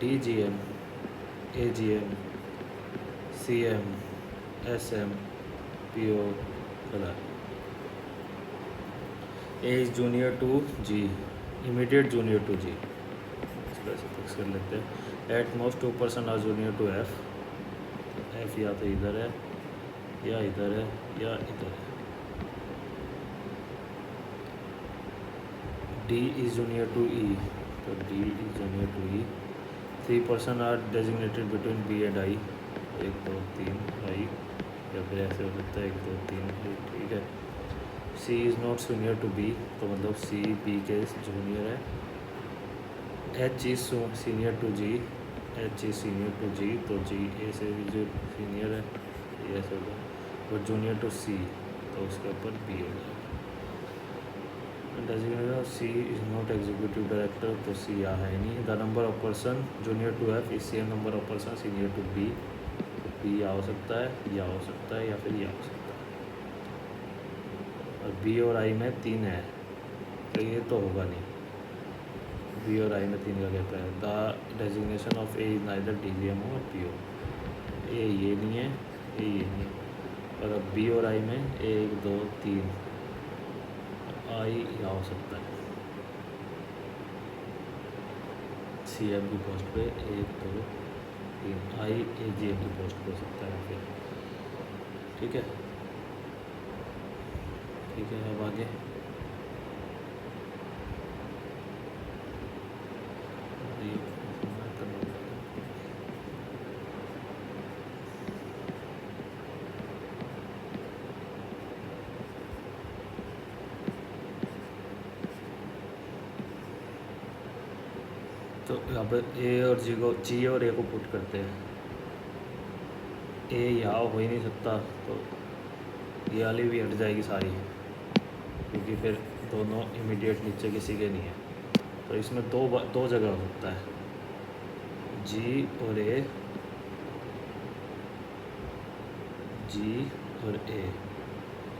DGM, AGM, CM, SM, PO, colour. A is junior to G, immediate junior to G, इसको ऐसे फिक्स कर लेते हैं। At most 2% are junior to F, F या तो इधर है या इधर है या इधर है। D is junior to E, तो D is junior to E। 3% are designated between B and I, 1 2 3 I, या फिर ऐसे हो सकता है 1 2 3 I, ठीक है। C is not senior to B, तो मतलब C B के जूनियर है। H is senior to G, H is senior to G, तो G A से भी जो सीनियर है, ये ऐसे होगा। और जूनियर टू C, तो उसके ऊपर B हो जाएगा। Designator C is not executive director, तो C यहाँ है नहीं। The number of person junior to F is same number of person senior to B, तो B यहाँ हो सकता है, यहाँ हो सकता है, या फिर यहाँ हो सकता है। और B और I में 3 है, तो ये तो होगा नहीं। B और I में 3 का कहता है। The designation of A is neither DGM और PO, A ये नहीं है, A ये नहीं है। और अब B और I में 1 2 3 I यहाँ हो सकता है। CM की पोस्ट पे 1 2 3 I AGM की पोस्ट पे हो सकता है फिर, ठीक है। ठीक है, अब आगे तो यहाँ पर A और G और A को पुट करते हैं। A यहाँ हो ही नहीं सकता, तो ये वाली भी हट जाएगी सारी, क्योंकि फिर दोनों इमीडिएट नीचे किसी के नहीं है। तो इसमें दो जगह हो सकता है, G और A, G और A।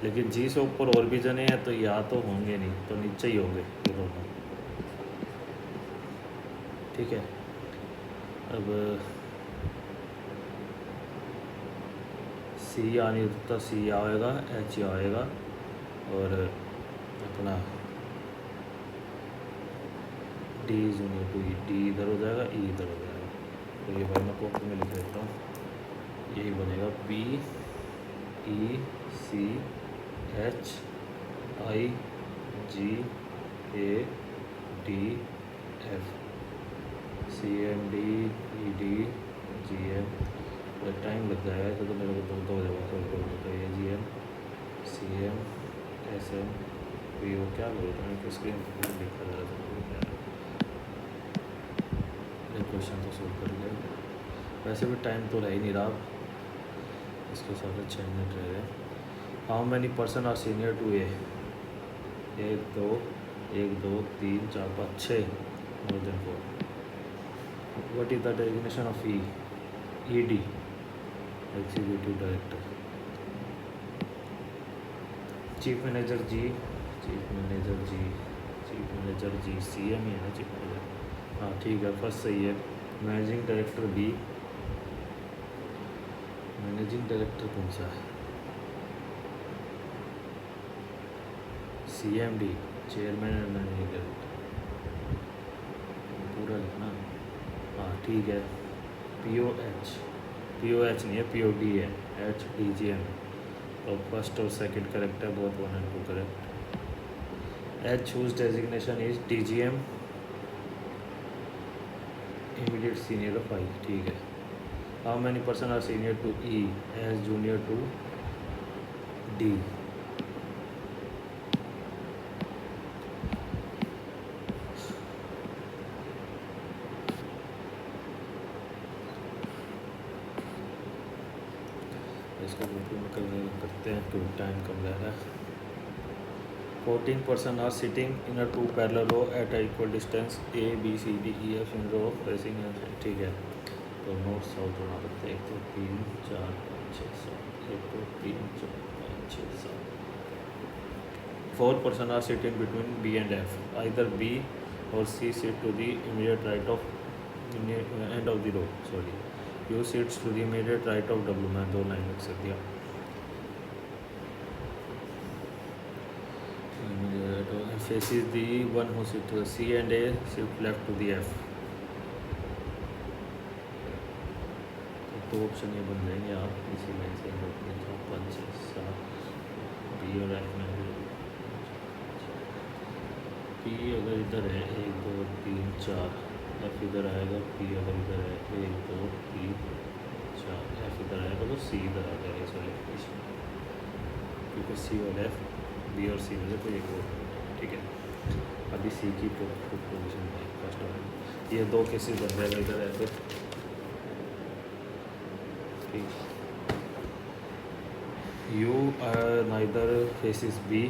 लेकिन G से ऊपर और भी जने हैं, तो या तो होंगे नहीं, तो नीचे ही होंगे ये दोनों, ठीक है। अब C आ नहीं सकता, C आएगा, H आएगा, और अपना D junior to E, D इधर हो जाएगा, ई इधर हो जाएगा। तो ये भाई मैं कॉपी में लिख देता हूँ, यही बनेगा B E C H I G A D F C M D E D G M. Time लग जाएगा तो मेरे को दो हो जाएगा, तो A G M C M S M P O. क्या बोलता है कि स्क्रीन लिखा जा रहा है, क्वेश्चन तो सोल्व कर लिया। वैसे भी टाइम तो रह ही नहीं रहा, इसके साथ 6 मिनट रह गए। How many person are senior to A? 1 2 3 4 5 6, more than 4। What is the designation of E? E D, executive director. Chief manager G, chief manager G, chief manager G C M ही है ना चीफ मैनेजर। हाँ ठीक है, फर्स्ट सही है। Managing director B, managing director कौन सा है? C M D, chairman and managing director, पूरा लिखना। हाँ ठीक है। पी ओ एच नहीं है, पी ओ डी है, एच डी जी एम। तो फर्स्ट और सेकंड करेक्ट है, both 1 and 2 correct. H whose designation is D G M, immediate senior of I, ठीक है। How many person are senior to E as junior to D? इसको करते हैं, क्योंकि टाइम कम रह रहा है। 14 person are sitting in a 2 parallel row at a equal distance A, B, C, D, E, F in row facing, ठीक है। तो नोट्स आउट बना सकते हैं। 1 2 3 4 5 6 7, 1 2 3 4 5 6 7। 4 person are sitting between B and F. Either B or C sit to the immediate right of end of the row. Sorry, U sits to the immediate right of W। मैं 2 लाइन लिख सकती हूँ। Faces the one who sit to C and A shift left to the F। तो ऑप्शन ये बन जाएंगे आप इसी लाइन से 2 3 4 5 6 7। बी और एफ में पी अगर इधर है 1 2 3 4, एफ इधर आएगा, पी अगर इधर है 1 2 3 4, एफ इधर आएगा तो सी इधर आ जाएगा इस वाले पोजिशन, क्योंकि सी और एफ, बी और सी में से कोई एक और, ठीक है। अभी सी की पोजिशन है फर्स्ट ऑफ। ये 2 केसेस बन जाएगा इधर ऐसे, ठीक। You neither faces B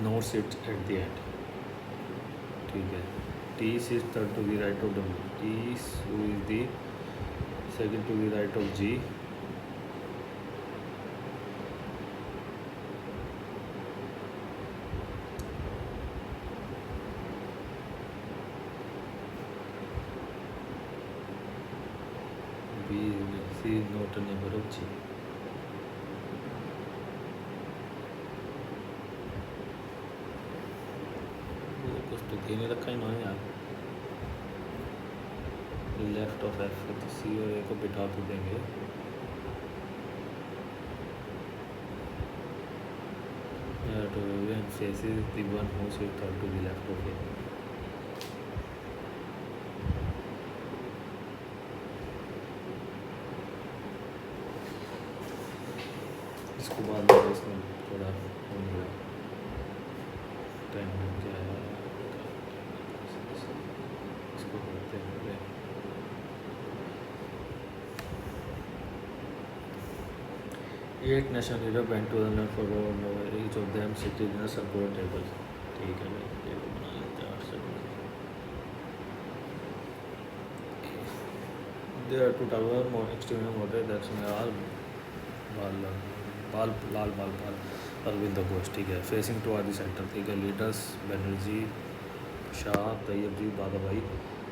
nor sit at the end, ठीक है। T sit third to the right of W, T who is the second to the right of G, C is not a neighbor of G। कुछ तो दे नहीं रखा इन्होंने यार। लेफ्ट ऑफ एफ तो सी और ए को बिठा तो देंगे। faces the one who sits out to the left of A। इसको बाद में इसमें थोड़ा होगा टाइम लग जाएगा, इसको करते हैं। एक national hero went to the left for each of them sitting in a circular table, ठीक है भाई, टेबल बना लेते हैं 8 second. There are 2 towers more extremely moderate that's Lal Bal Arvind Ghosh, ठीक है। Facing to are the centre, ठीक है। Leaders Banerjee, Shah, Tayyab ji, Dada Bhai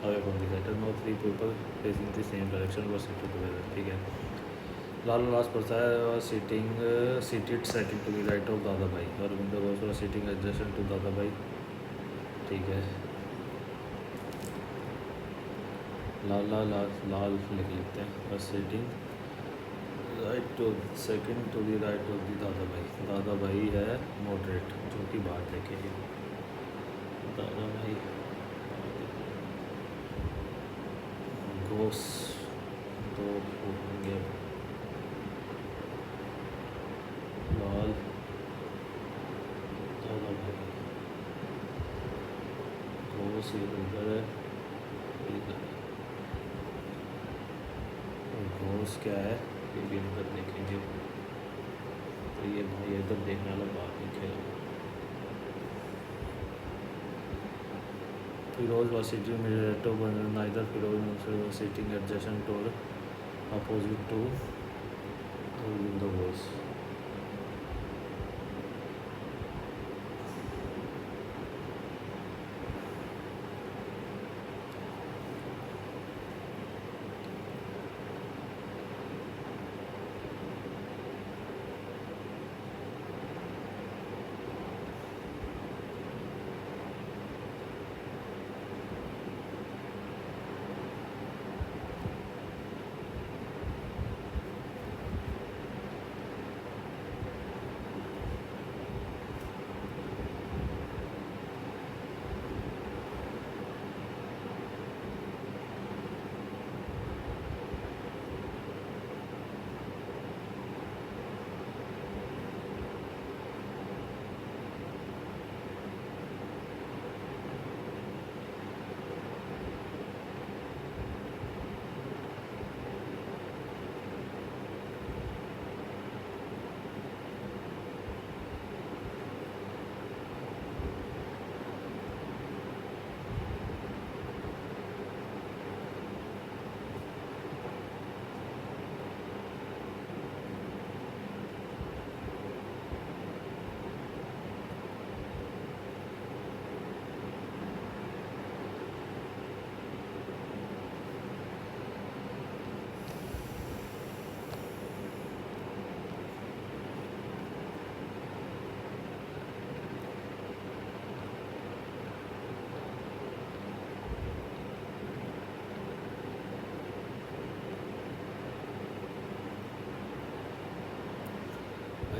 away from the centre. No 3 people facing the same direction were sitting together, ठीक है। Lalu Lajpat Rai seated second to the right of Dada Bhai, Arvind Ghosh was sitting adjacent to दादा भाई। ठीक है, लाल लिख लेते हैं, बस sitting right to second to the right of the Dada भाई। दादा भाई है मॉडरेट, जो कि बात देखेंगे। दादा भाई घोष तो होंगे लाल दादा भाई घोष इधर है, इधर घोष क्या है ये भी इधर देखेंगे। तो ये भाई इधर देखने वाला बात नहीं खेला। Firoz was sitting to neither Firoz was sitting adjacent or opposite to the Ghosh।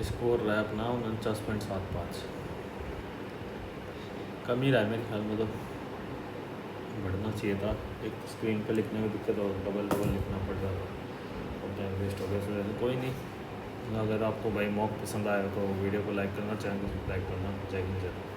Score रहा है अपना 49.75, कम ही रहा है मेरे ख्याल में। तो बढ़ना चाहिए था, एक स्क्रीन पर लिखने में दिक्कत और डबल लिखना पड़ रहा था और टाइम वेस्ट हो गया। तो कोई नहीं, अगर आपको भाई मॉक पसंद आया तो वीडियो को लाइक करना, चैनल को सब्सक्राइब करना। जय हिंद जय भारत।